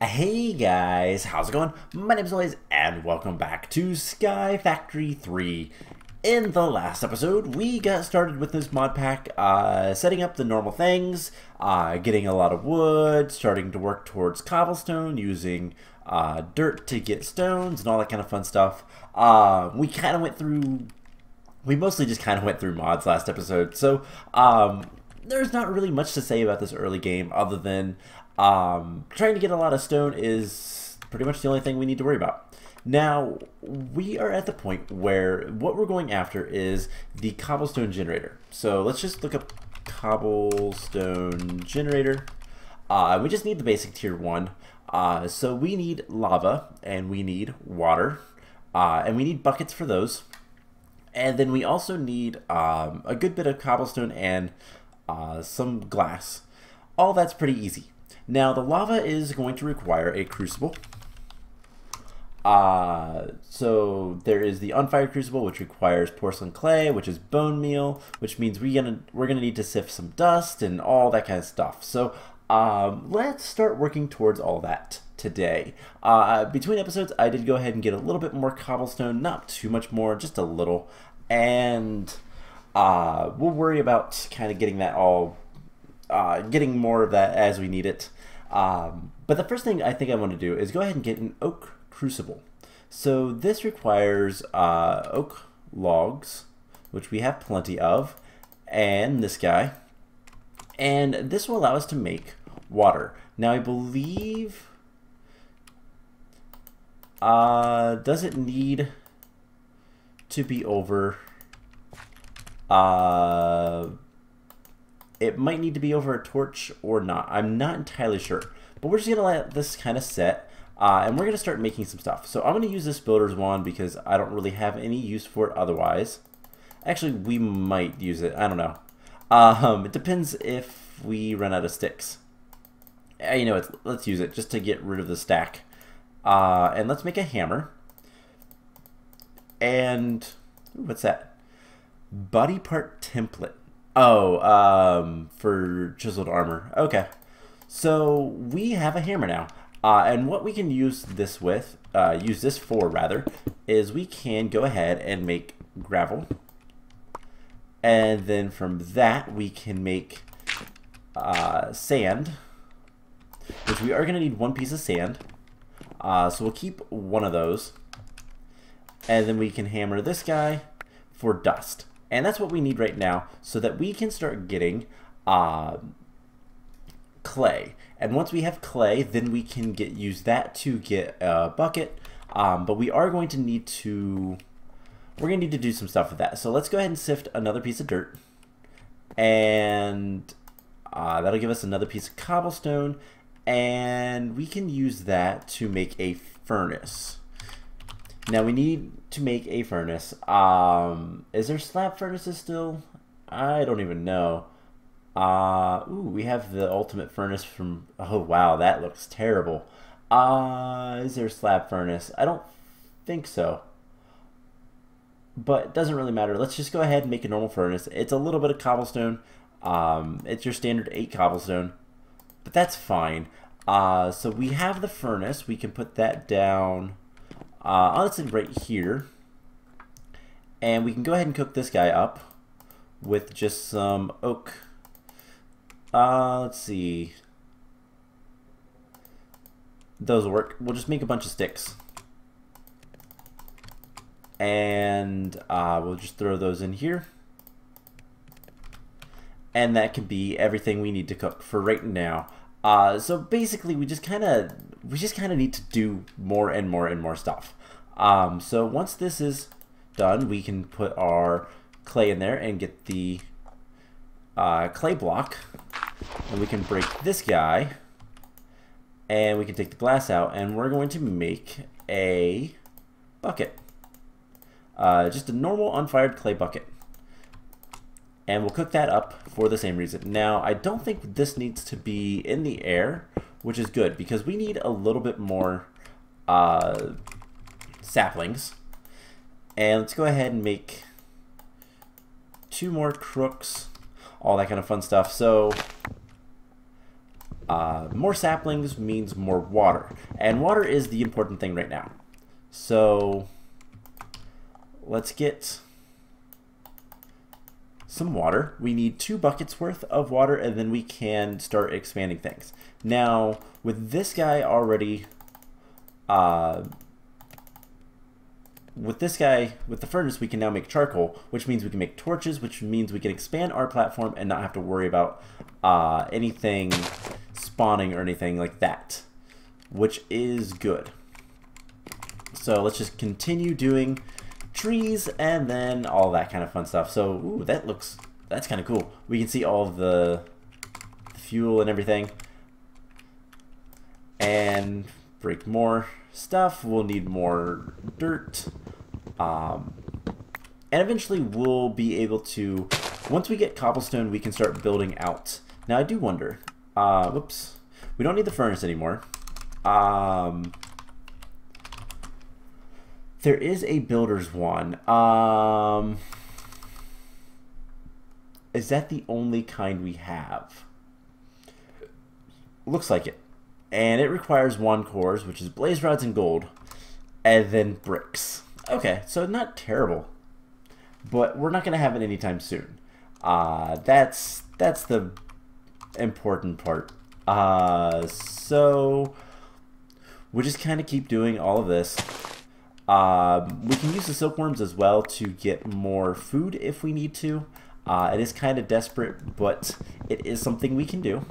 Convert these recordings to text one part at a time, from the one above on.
Hey guys, how's it going? My name is Blaze, and welcome back to Sky Factory 3. In the last episode, we got started with this mod pack, setting up the normal things, getting a lot of wood, starting to work towards cobblestone, using dirt to get stones, and all that kind of fun stuff. We mostly just kind of went through mods last episode, so there's not really much to say about this early game other than trying to get a lot of stone is pretty much the only thing we need to worry about. Now, we are at the point where what we're going after is the Cobblestone Generator. So let's just look up Cobblestone Generator. We just need the basic tier 1. So we need lava, and we need water, and we need buckets for those. And then we also need a good bit of cobblestone and some glass. All that's pretty easy. Now the lava is going to require a crucible. So there is the unfired crucible, which requires porcelain clay, which is bone meal, which means we're gonna need to sift some dust and all that kind of stuff. So let's start working towards all that today. Between episodes, I did go ahead and get a little bit more cobblestone, not too much more, just a little, and we'll worry about kind of getting that all, getting more of that as we need it. But the first thing I think I want to do is go ahead and get an oak crucible. So this requires oak logs, which we have plenty of, and this guy. And this will allow us to make water. Now I believe, does it need to be over, it might need to be over a torch or not. I'm not entirely sure. But we're just going to let this kind of set. And we're going to start making some stuff. So I'm going to use this builder's wand because I don't really have any use for it otherwise. Actually, we might use it. I don't know. It depends if we run out of sticks. You know, let's use it just to get rid of the stack. And let's make a hammer. And ooh, what's that? Body part template. Oh, for chiseled armor. Okay. So we have a hammer now. And what we can use this with, use this for rather, is we can go ahead and make gravel. And then from that we can make sand, which we are going to need one piece of sand. So we'll keep one of those. And then we can hammer this guy for dust. And that's what we need right now so that we can start getting clay. And once we have clay, then we can use that to get a bucket. But we are going to need to, we're going to need to do some stuff with that. So let's go ahead and sift another piece of dirt. And that'll give us another piece of cobblestone. And we can use that to make a furnace. Now we need to make a furnace. Is there slab furnaces still? I don't even know. Ooh, we have the ultimate furnace from, oh wow, that looks terrible. Is there a slab furnace? I don't think so. But it doesn't really matter. Let's just go ahead and make a normal furnace. It's a little bit of cobblestone. It's your standard 8 cobblestone. But that's fine. So we have the furnace. We can put that down, honestly, right here. And we can go ahead and cook this guy up with just some oak. Let's see. Those will work. We'll just make a bunch of sticks. And we'll just throw those in here. And that can be everything we need to cook for right now. So basically we just kind of need to do more and more and more stuff. So once this is done, we can put our clay in there and get the clay block, and we can break this guy, and we can take the glass out, and we're going to make a bucket, just a normal unfired clay bucket, and we'll cook that up for the same reason. Now I don't think this needs to be in the air, which is good because we need a little bit more saplings. And let's go ahead and make 2 more crooks, all that kind of fun stuff. So More saplings means more water, and water is the important thing right now. So let's get some water. We need 2 buckets worth of water, and then we can start expanding things. Now, with this guy already, with the furnace, we can now make charcoal, which means we can make torches, which means we can expand our platform and not have to worry about anything spawning or anything like that, which is good. So let's just continue doing trees and then all that kind of fun stuff. So ooh, that's kind of cool. We can see all of the fuel and everything, and break more stuff. We'll need more dirt, and eventually we'll be able to, once we get cobblestone, we can start building out. Now I do wonder, whoops, we don't need the furnace anymore. There is a builder's one. Is that the only kind we have? Looks like it. And it requires 1 cores, which is blaze rods and gold, and then bricks. Okay, so not terrible, but we're not going to have it anytime soon. That's the important part. So we'll just kind of keep doing all of this. We can use the silkworms as well to get more food if we need to. It is kind of desperate, but it is something we can do.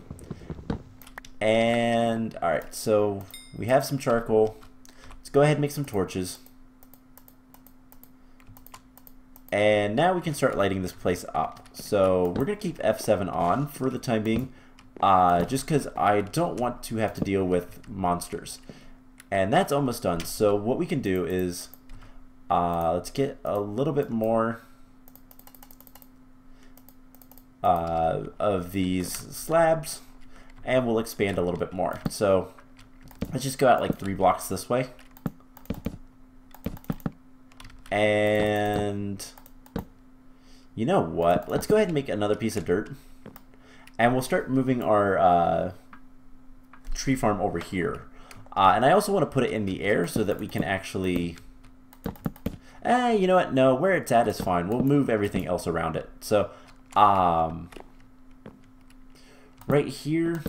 And alright, so we have some charcoal. Let's go ahead and make some torches. And now we can start lighting this place up. So we're going to keep F7 on for the time being, just because I don't want to have to deal with monsters. And that's almost done. So what we can do is, let's get a little bit more of these slabs, and we'll expand a little bit more. So let's just go out like 3 blocks this way. And you know what? Let's go ahead and make another piece of dirt. And we'll start moving our tree farm over here. And I also want to put it in the air so that we can actually... you know what? No, where it's at is fine. We'll move everything else around it. So, right here,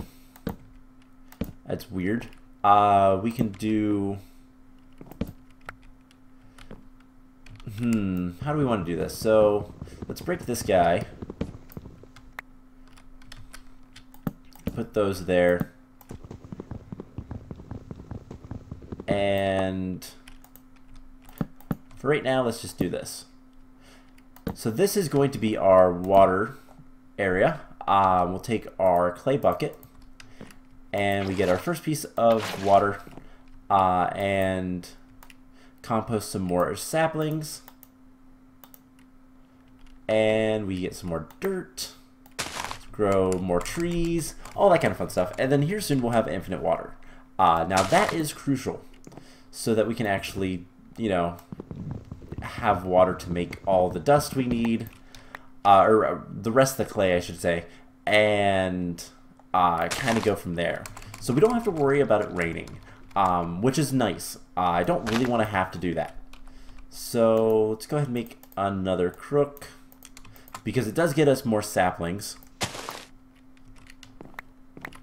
that's weird. We can do... how do we want to do this? So, let's break this guy. Put those there. And for right now, let's just do this. So this is going to be our water area. We'll take our clay bucket, and we get our first piece of water, and compost some more saplings, and we get some more dirt, grow more trees, all that kind of fun stuff. And then here soon we'll have infinite water. Now that is crucial, so that we can actually, you know, have water to make all the dust we need, or the rest of the clay, I should say, and kind of go from there. So we don't have to worry about it raining, which is nice. I don't really want to have to do that. So let's go ahead and make another crook, because it does get us more saplings.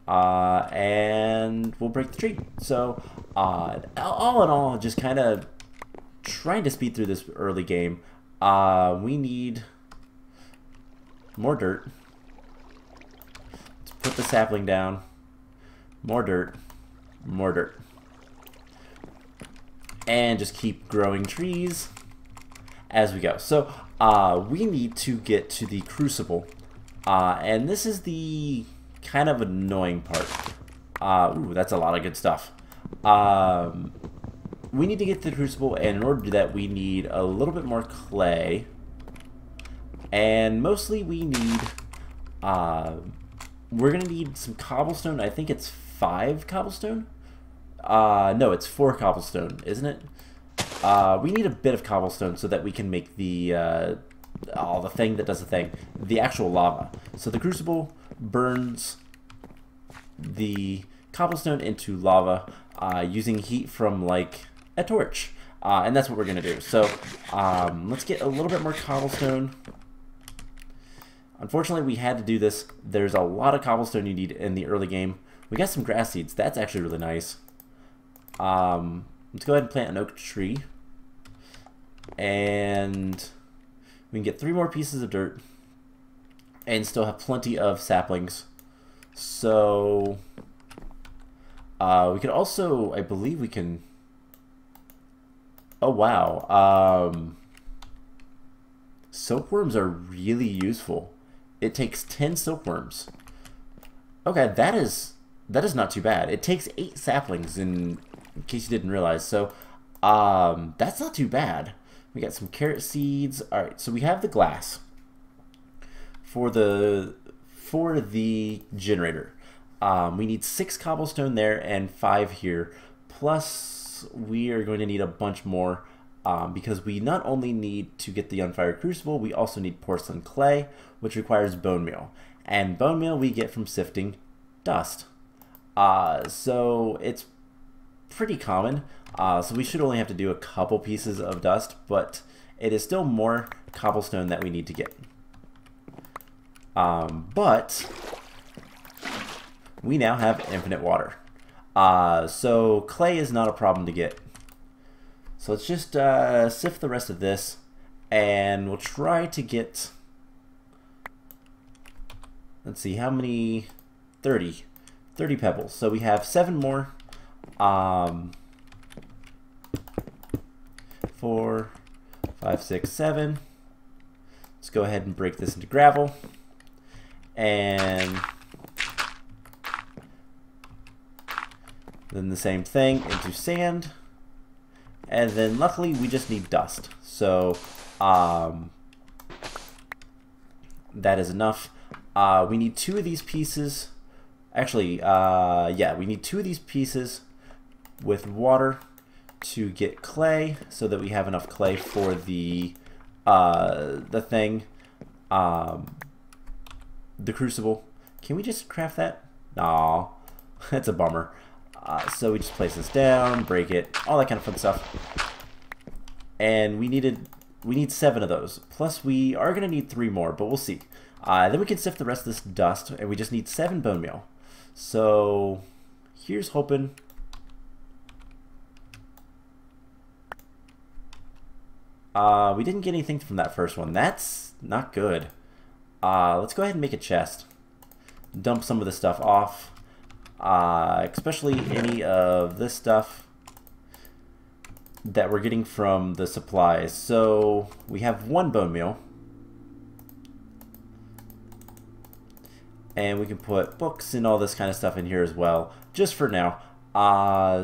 And we'll break the tree. So all in all, just kind of trying to speed through this early game. We need more dirt. Let's put the sapling down. More dirt. More dirt. And just keep growing trees as we go. So we need to get to the crucible. And this is the kind of annoying part. Ooh, that's a lot of good stuff. We need to get to the crucible, and in order to do that, we need a little bit more clay. And mostly we need, we're going to need some cobblestone. I think it's 5 cobblestone. No, it's 4 cobblestone, isn't it? We need a bit of cobblestone so that we can make the, the thing that does the thing. The actual lava. So the crucible burns the cobblestone into lava using heat from like a torch. And that's what we're going to do. So let's get a little bit more cobblestone. Unfortunately, we had to do this. There's a lot of cobblestone you need in the early game. We got some grass seeds. That's actually really nice. Let's go ahead and plant an oak tree. And we can get 3 more pieces of dirt and still have plenty of saplings. So we could also, I believe we can... Oh, wow. Silkworms are really useful. It takes 10 silkworms. Okay, that is not too bad. It takes 8 saplings, in case you didn't realize. So that's not too bad. We got some carrot seeds. All right, so we have the glass for the generator. We need 6 cobblestone there and 5 here. Plus, we are going to need a bunch more because we not only need to get the unfired crucible, we also need porcelain clay, which requires bone meal. And bone meal we get from sifting dust. So it's pretty common. So we should only have to do a couple pieces of dust, but it is still more cobblestone that we need to get. But we now have infinite water. So clay is not a problem to get. So let's just sift the rest of this, and we'll try to get, let's see, how many? 30 pebbles. So we have 7 more. 4, 5, 6, 7. Let's go ahead and break this into gravel. And then the same thing into sand. And then luckily we just need dust. So that is enough. We need 2 of these pieces. Actually, yeah, we need 2 of these pieces with water to get clay, so that we have enough clay for the thing, the crucible. Can we just craft that? Aw, that's a bummer. So we just place this down, break it, all that kind of fun stuff. And we need 7 of those. Plus we are gonna need 3 more, but we'll see. Then we can sift the rest of this dust, and we just need 7 bone meal. So here's hoping. We didn't get anything from that first one. That's not good. Let's go ahead and make a chest. Dump some of this stuff off. Especially any of this stuff that we're getting from the supplies. So we have 1 bone meal. And we can put books and all this kind of stuff in here as well, just for now.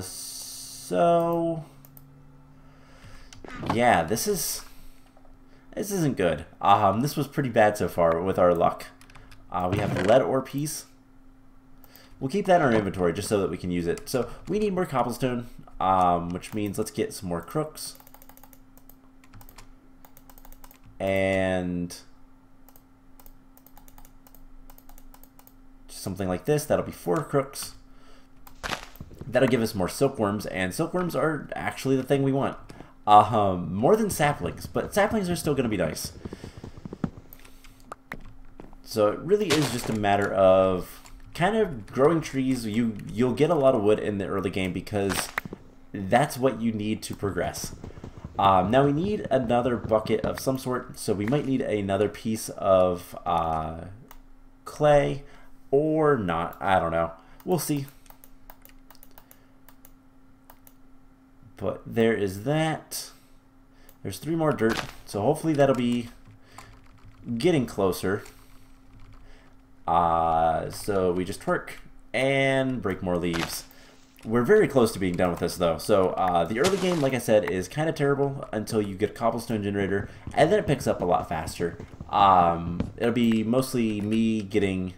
So yeah, this isn't good. This was pretty bad so far with our luck. We have the lead ore piece. We'll keep that in our inventory just so that we can use it. So we need more cobblestone, which means let's get some more crooks. And something like this, that'll be 4 crooks. That'll give us more silkworms, and silkworms are actually the thing we want. More than saplings, but saplings are still going to be nice. So it really is just a matter of kind of growing trees. You'll get a lot of wood in the early game because that's what you need to progress. Now we need another bucket of some sort, so we might need another piece of clay. Or not, I don't know. We'll see. But there is that. There's 3 more dirt, so hopefully that'll be getting closer. So we just twerk and break more leaves. We're very close to being done with this though. So the early game, like I said, is kind of terrible until you get a cobblestone generator, and then it picks up a lot faster. It'll be mostly me getting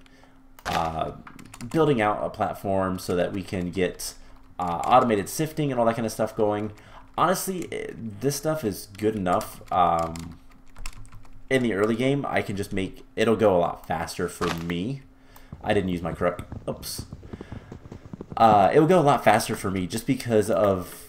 building out a platform so that we can get automated sifting and all that kind of stuff going. Honestly, this stuff is good enough. In the early game, I can just make it'll go a lot faster for me. I didn't use my crook. Oops. it will go a lot faster for me just because of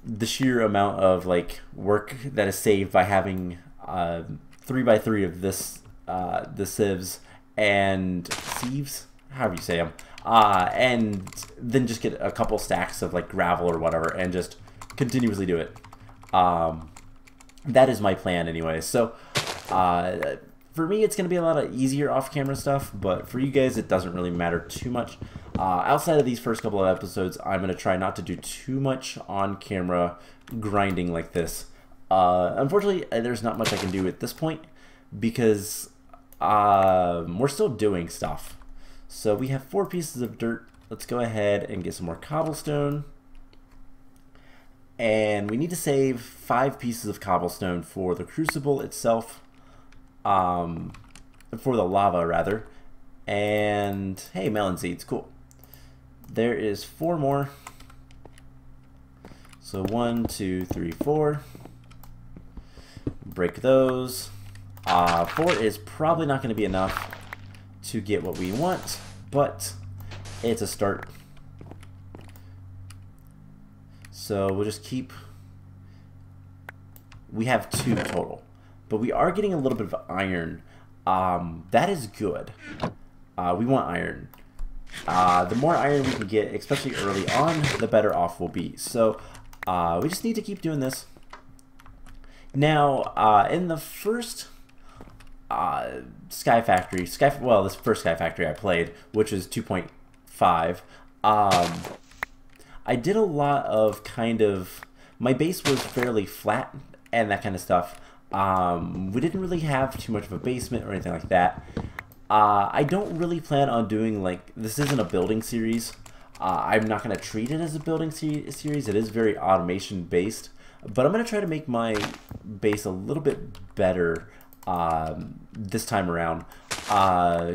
the sheer amount of like work that is saved by having 3x3 of this the sieves and sieves, however you say them, and then just get a couple stacks of like gravel or whatever and just continuously do it. That is my plan anyway. So for me, it's going to be a lot of easier off-camera stuff, but for you guys, it doesn't really matter too much. Outside of these first couple of episodes, I'm going to try not to do too much on-camera grinding like this. Unfortunately, there's not much I can do at this point because we're still doing stuff. So we have 4 pieces of dirt. Let's go ahead and get some more cobblestone. And we need to save 5 pieces of cobblestone for the crucible itself. For the lava, rather. And, hey, melon seeds, cool. There is 4 more. So 1, 2, 3, 4. Break those. 4 is probably not going to be enough to get what we want, but it's a start. So we'll just keep... We have 2 total. But we are getting a little bit of iron. That is good. We want iron. The more iron we can get, especially early on, the better off we'll be. So we just need to keep doing this. Now, in the first Sky Factory, this first Sky Factory I played, which is 2.5, I did a lot of my base was fairly flat and that kind of stuff. We didn't really have too much of a basement or anything like that. I don't really plan on doing, like, this isn't a building series. I'm not going to treat it as a building series. It is very automation based, but I'm going to try to make my base a little bit better this time around.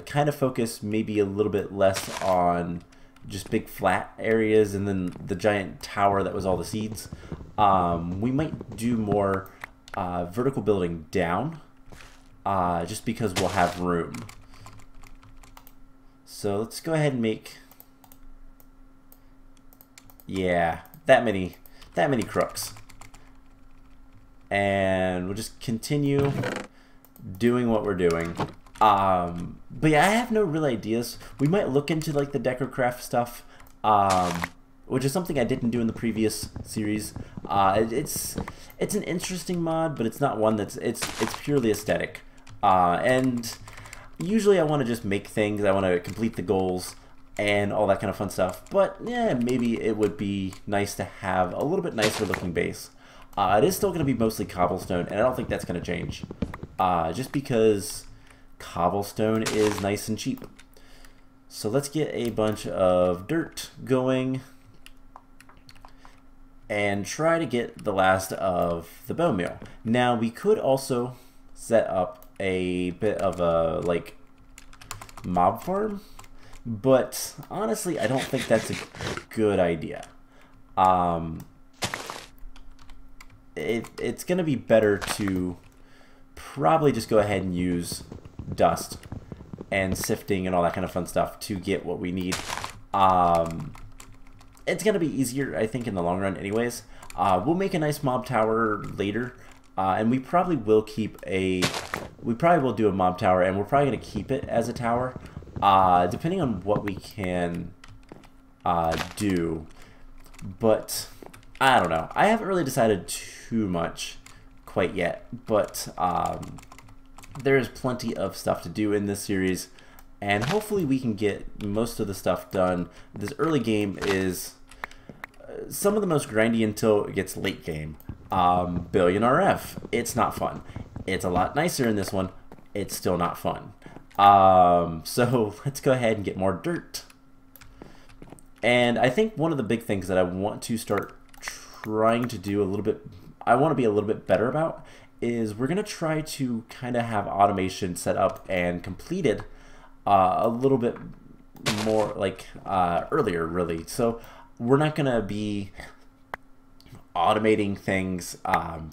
Kind of focus maybe a little bit less on just big flat areas and then the giant tower that was all the seeds. We might do more vertical building down, just because we'll have room. So let's go ahead and make, yeah, that many crooks, and we'll just continue doing what we're doing. But yeah, I have no real ideas. We might look into like the DecoCraft stuff, which is something I didn't do in the previous series. It's an interesting mod, but it's not one that's it's purely aesthetic. And usually I want to just make things. I want to complete the goals and all that kind of fun stuff. But yeah, maybe it would be nice to have a little bit nicer looking base. It is still going to be mostly cobblestone, and I don't think that's going to change. Just because cobblestone is nice and cheap. So let's get a bunch of dirt going and try to get the last of the bone meal. Now we could also set up a bit of a like mob farm, but honestly I don't think that's a good idea. It's gonna be better to probably just go ahead and use dust and sifting and all that kind of fun stuff to get what we need. It's gonna be easier, I think, in the long run anyways. We'll make a nice mob tower later, and we probably will do a mob tower, and we're probably gonna keep it as a tower, depending on what we can do. But I don't know. I haven't really decided too much quite yet, but there is plenty of stuff to do in this series, and hopefully we can get most of the stuff done. This early game is some of the most grindy until it gets late game. Billion RF, it's not fun. It's a lot nicer in this one. It's still not fun. So let's go ahead and get more dirt. And I think one of the big things that I want to start trying to do I want to be a little bit better about is we're going to try to kind of have automation set up and completed a little bit more like earlier, really. So we're not going to be automating things.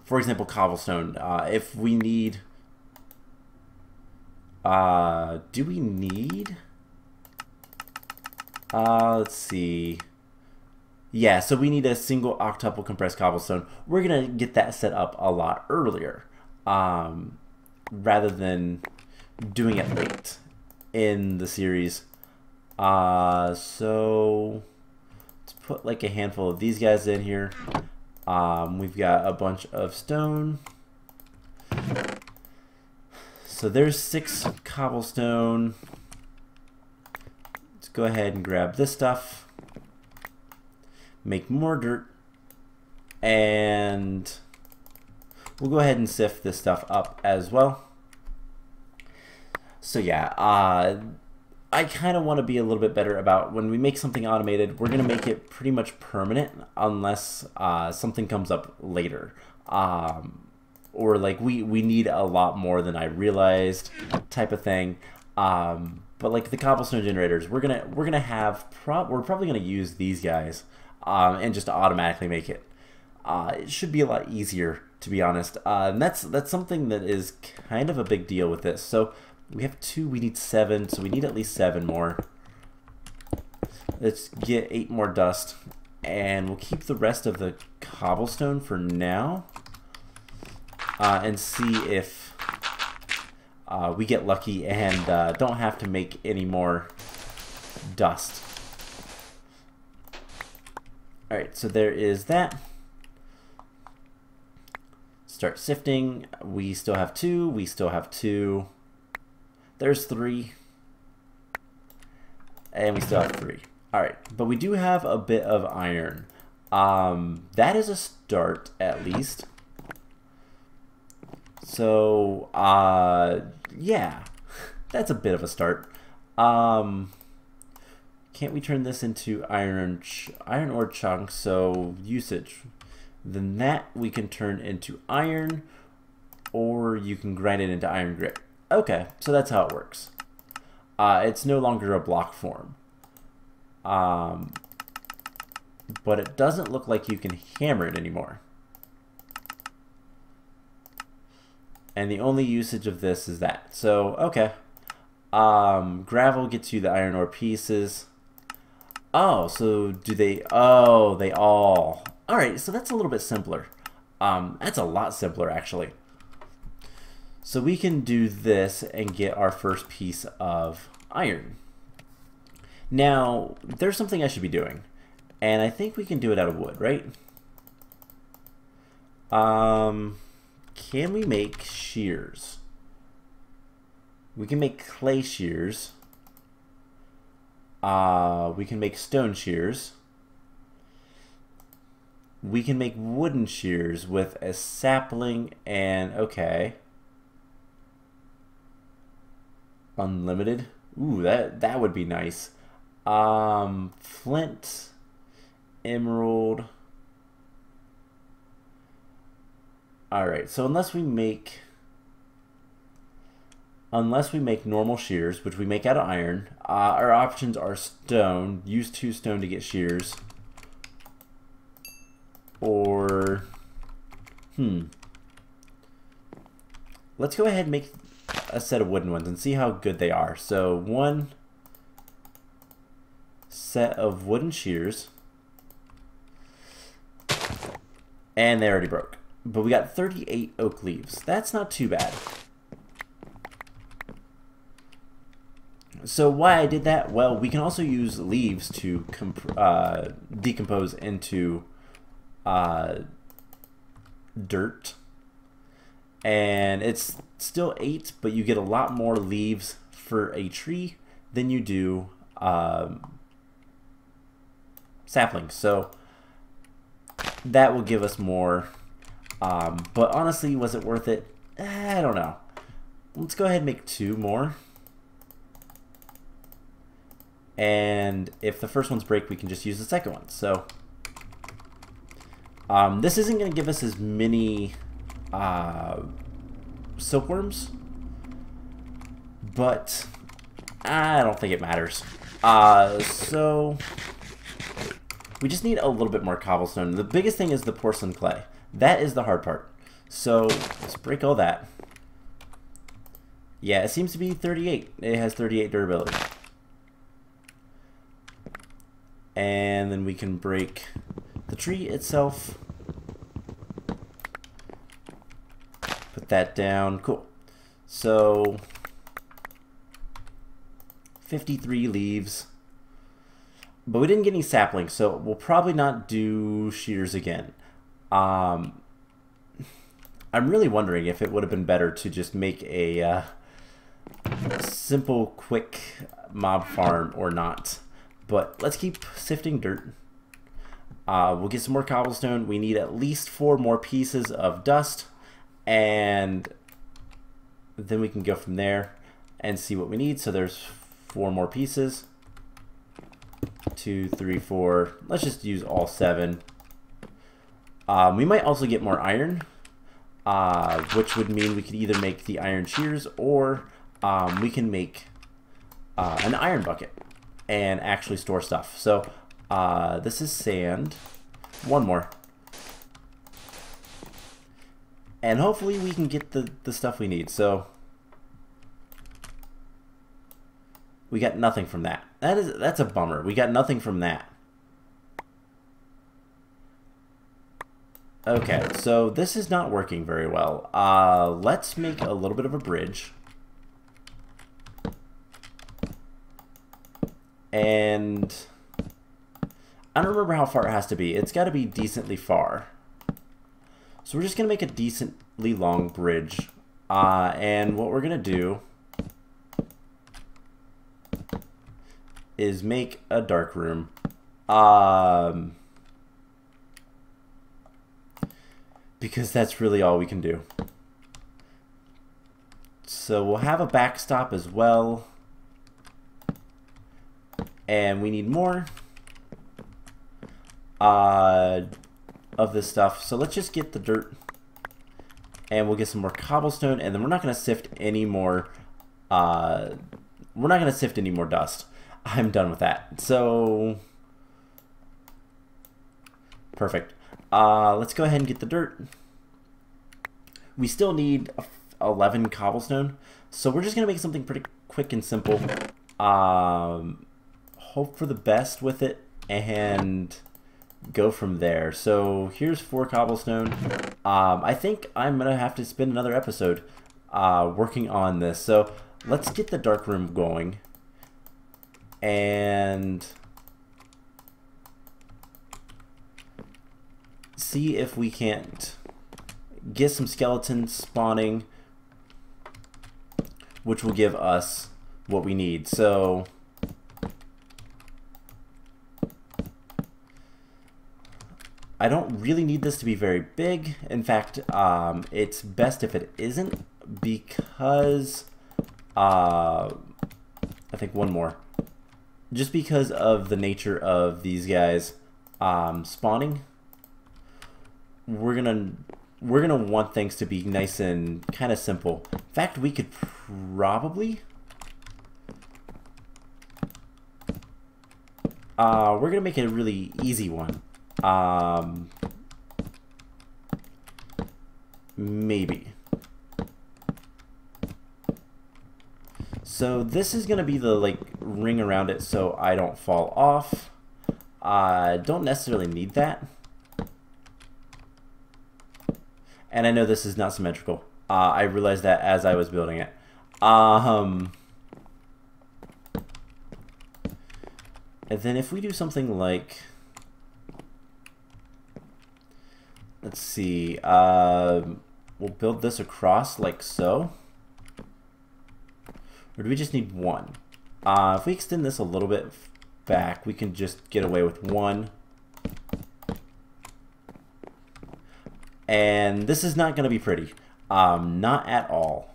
For example, cobblestone. If we need... do we need... let's see. Yeah, so we need a single octuple compressed cobblestone. We're going to get that set up a lot earlier rather than doing it late in the series. So let's put like a handful of these guys in here. We've got a bunch of stone. So there's 6 cobblestone. Let's go ahead and grab this stuff. Make more dirt. And we'll go ahead and sift this stuff up as well. So yeah, I kind of want to be a little bit better about when we make something automated, we're going to make it pretty much permanent unless something comes up later. Or like we need a lot more than I realized type of thing. But like the cobblestone generators, we're probably gonna use these guys and just automatically make it. It should be a lot easier, to be honest. And that's something that is kind of a big deal with this. So we have 2, we need 7, so we need at least 7 more. Let's get 8 more dust, and we'll keep the rest of the cobblestone for now. And see if we get lucky and don't have to make any more dust. Alright, so there is that. Start sifting. We still have 2. We still have 2. There's 3. And we still have 3. Alright, but we do have a bit of iron. That is a start, at least. So, yeah, that's a bit of a start. Can't we turn this into iron ore chunks? So usage, then that we can turn into iron, or you can grind it into iron grit. Okay, so that's how it works. It's no longer a block form. But it doesn't look like you can hammer it anymore. And the only usage of this is that. So, okay. Gravel gets you the iron ore pieces. Oh, so do they... Oh, they all... Alright, so that's a little bit simpler. That's a lot simpler, actually. So we can do this and get our first piece of iron. Now, there's something I should be doing. And I think we can do it out of wood, right? Can we make shears? We can make clay shears. We can make stone shears. We can make wooden shears with a sapling and, okay. Unlimited. Ooh, that would be nice. Flint, emerald. Alright, so unless we make normal shears, which we make out of iron, our options are stone. Use 2 stone to get shears. Or, let's go ahead and make a set of wooden ones and see how good they are. So 1 set of wooden shears. And they already broke. But we got 38 oak leaves. That's not too bad. So why I did that? Well, we can also use leaves to decompose into dirt. And it's still 8, but you get a lot more leaves for a tree than you do saplings. So that will give us more. But honestly, was it worth it? I don't know. Let's go ahead and make 2 more. And if the first ones break, we can just use the second one. So this isn't going to give us as many silkworms, but I don't think it matters. So we just need a little bit more cobblestone. The biggest thing is the porcelain clay. That is the hard part. So let's break all that. Yeah, it seems to be 38. It has 38 durability. And then we can break the tree itself. Put that down. Cool. So 53 leaves. But we didn't get any saplings, so we'll probably not do shears again. I'm really wondering if it would have been better to just make a simple, quick mob farm or not. But let's keep sifting dirt. We'll get some more cobblestone. We need at least 4 more pieces of dust, and then we can go from there and see what we need. So there's 4 more pieces. 2, 3, 4. Let's just use all 7. We might also get more iron, which would mean we could either make the iron shears or we can make an iron bucket and actually store stuff. So this is sand. 1 more. And hopefully we can get the stuff we need. So we got nothing from that. That's a bummer. We got nothing from that. Okay, so this is not working very well. Let's make a little bit of a bridge. And I don't remember how far it has to be. It's got to be decently far. So we're just going to make a decently long bridge. And what we're going to do is make a dark room. Because that's really all we can do. So we'll have a backstop as well. And we need more of this stuff. So let's just get the dirt. And we'll get some more cobblestone. And then we're not going to sift any more. We're not going to sift any more dust. I'm done with that. So perfect. Let's go ahead and get the dirt. We still need 11 cobblestone, so we're just gonna make something pretty quick and simple. Hope for the best with it and go from there. So here's 4 cobblestone. I think I'm gonna have to spend another episode working on this. So let's get the dark room going and see if we can't get some skeletons spawning, which will give us what we need. So I don't really need this to be very big. In fact, it's best if it isn't, because I think 1 more. Just because of the nature of these guys spawning. We're gonna want things to be nice and kind of simple. In fact, we could probably we're gonna make it a really easy one. Maybe. So this is gonna be the ring around it so I don't fall off. Don't necessarily need that. And I know this is not symmetrical. I realized that as I was building it. And then if we do something like, let's see, we'll build this across like so. Or do we just need 1? If we extend this a little bit back, we can just get away with 1. And this is not going to be pretty. Not at all.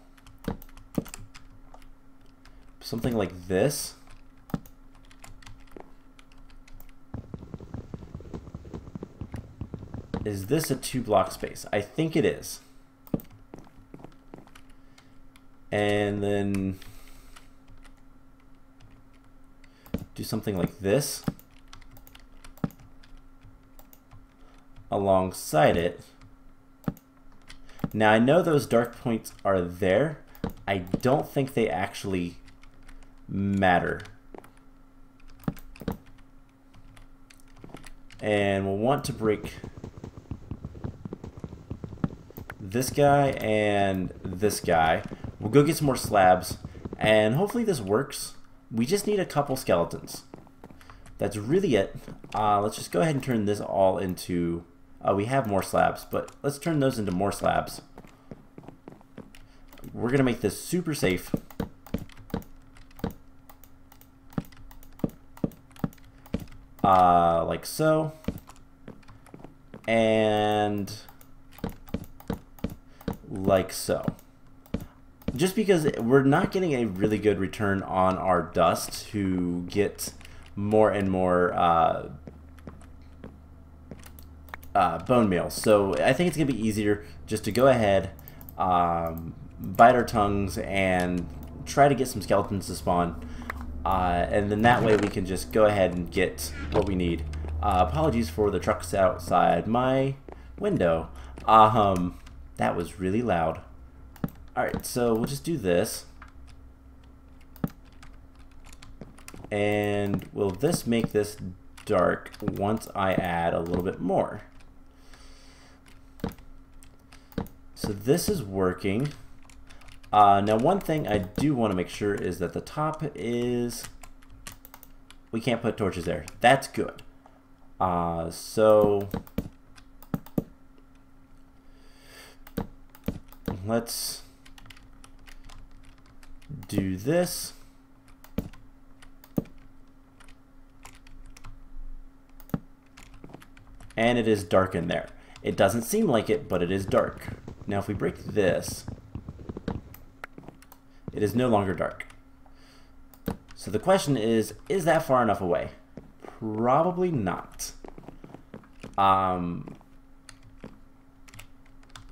Something like this. Is this a 2-block space? I think it is. And then do something like this alongside it. Now I know those dark points are there. I don't think they actually matter. and we'll want to break this guy and this guy. We'll go get some more slabs, and hopefully this works. We just need a couple skeletons. That's really it. Let's just go ahead and turn this all into... we have more slabs, but let's turn those into more slabs. We're going to make this super safe. Like so. And like so. Just because we're not getting a really good return on our dust to get more and more bone meal. So I think it's going to be easier just to go ahead, bite our tongues, and try to get some skeletons to spawn. And then that way we can just go ahead and get what we need. Apologies for the trucks outside my window. That was really loud. Alright, so we'll just do this. And will this make this dark once I add a little bit more? So this is working. Now one thing I do want to make sure is that the top is... we can't put torches there. That's good. So... let's do this. And it is dark in there. It doesn't seem like it, but it is dark. Now if we break this, it is no longer dark. So the question is that far enough away? Probably not.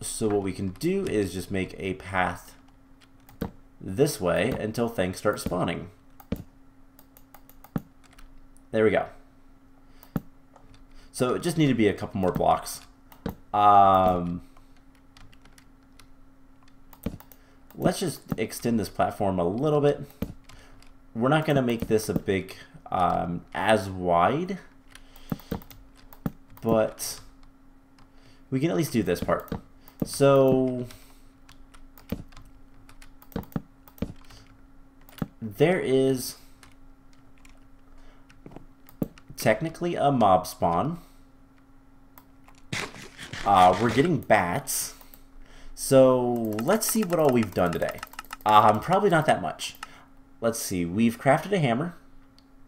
So what we can do is just make a path this way until things start spawning. There we go. So it just needed to be a couple more blocks. Let's just extend this platform a little bit. We're not going to make this a big, as wide, but we can at least do this part. So there is technically a mob spawn. We're getting bats. So let's see what all we've done today. Probably not that much. Let's see. We've crafted a hammer.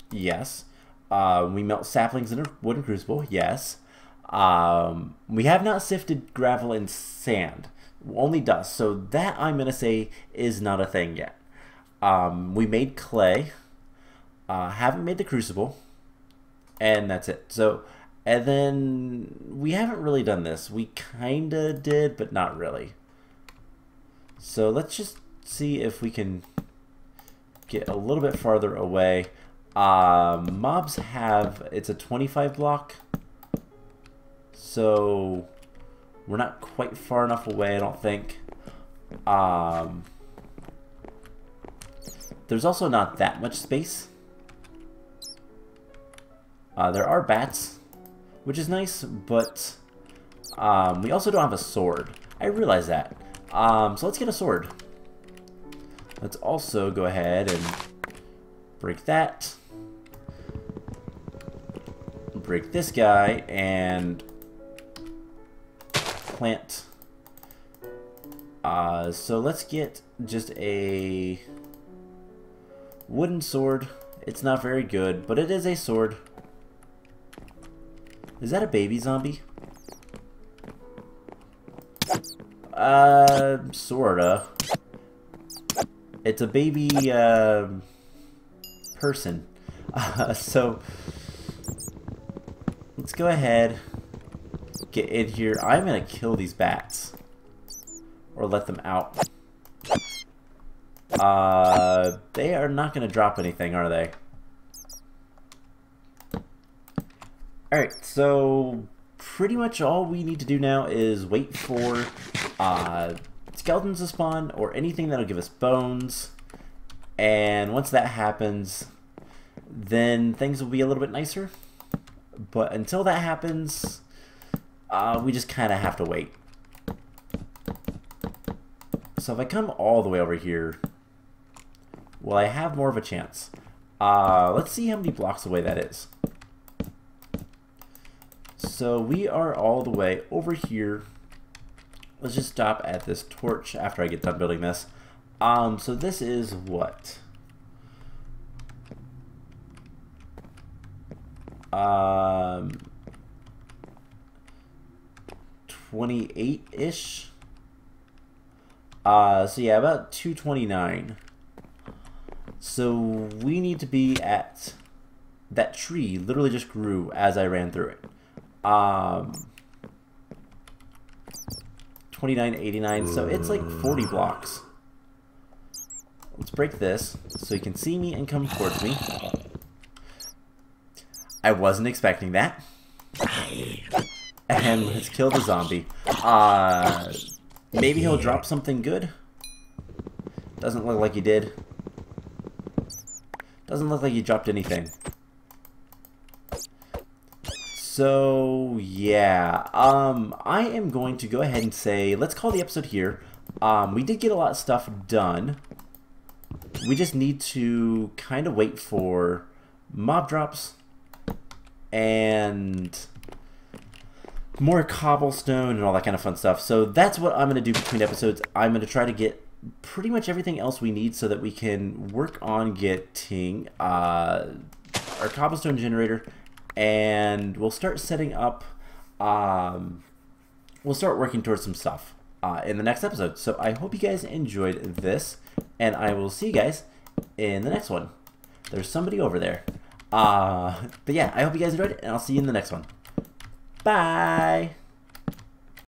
Yes. We melt saplings in a wooden crucible. Yes. We have not sifted gravel and sand. Only dust. So that, I'm going to say, is not a thing yet. We made clay. Haven't made the crucible. And that's it. So, and then we haven't really done this. We kind of did, but not really. So let's just see if we can get a little bit farther away. Mobs have, it's a 25 block. So we're not quite far enough away, I don't think. There's also not that much space. There are bats, which is nice, but we also don't have a sword. I realize that. So let's get a sword. Let's also go ahead and break that. Break this guy and plant. So let's get just a wooden sword. It's not very good, but it is a sword. Is that a baby zombie? Sorta. It's a baby, person. So, let's go ahead, get in here. I'm gonna kill these bats. Or let them out. They are not gonna drop anything, are they? Alright, so pretty much all we need to do now is wait for skeletons to spawn or anything that'll give us bones. And once that happens, then things will be a little bit nicer. But until that happens, we just kind of have to wait. So if I come all the way over here, will I have more of a chance? Let's see how many blocks away that is. So we are all the way over here. Let's just stop at this torch after I get done building this. So this is what? 28-ish. So yeah, about 229. So we need to be at that tree. Literally just grew as I ran through it. 29.89. So it's like 40 blocks. Let's break this so you can see me and come towards me. I wasn't expecting that. And let's kill the zombie. Maybe he'll drop something good. Doesn't look like he did. Doesn't look like he dropped anything. So, yeah. I am going to go ahead and say, let's call the episode here. We did get a lot of stuff done. We just need to kind of wait for mob drops and more cobblestone and all that kind of fun stuff. So that's what I'm going to do between episodes. I'm going to try to get pretty much everything else we need so that we can work on getting our cobblestone generator, and we'll start setting up, we'll start working towards some stuff in the next episode. So I hope you guys enjoyed this, and I will see you guys in the next one. There's somebody over there. But yeah, I hope you guys enjoyed it, and I'll see you in the next one. Bye!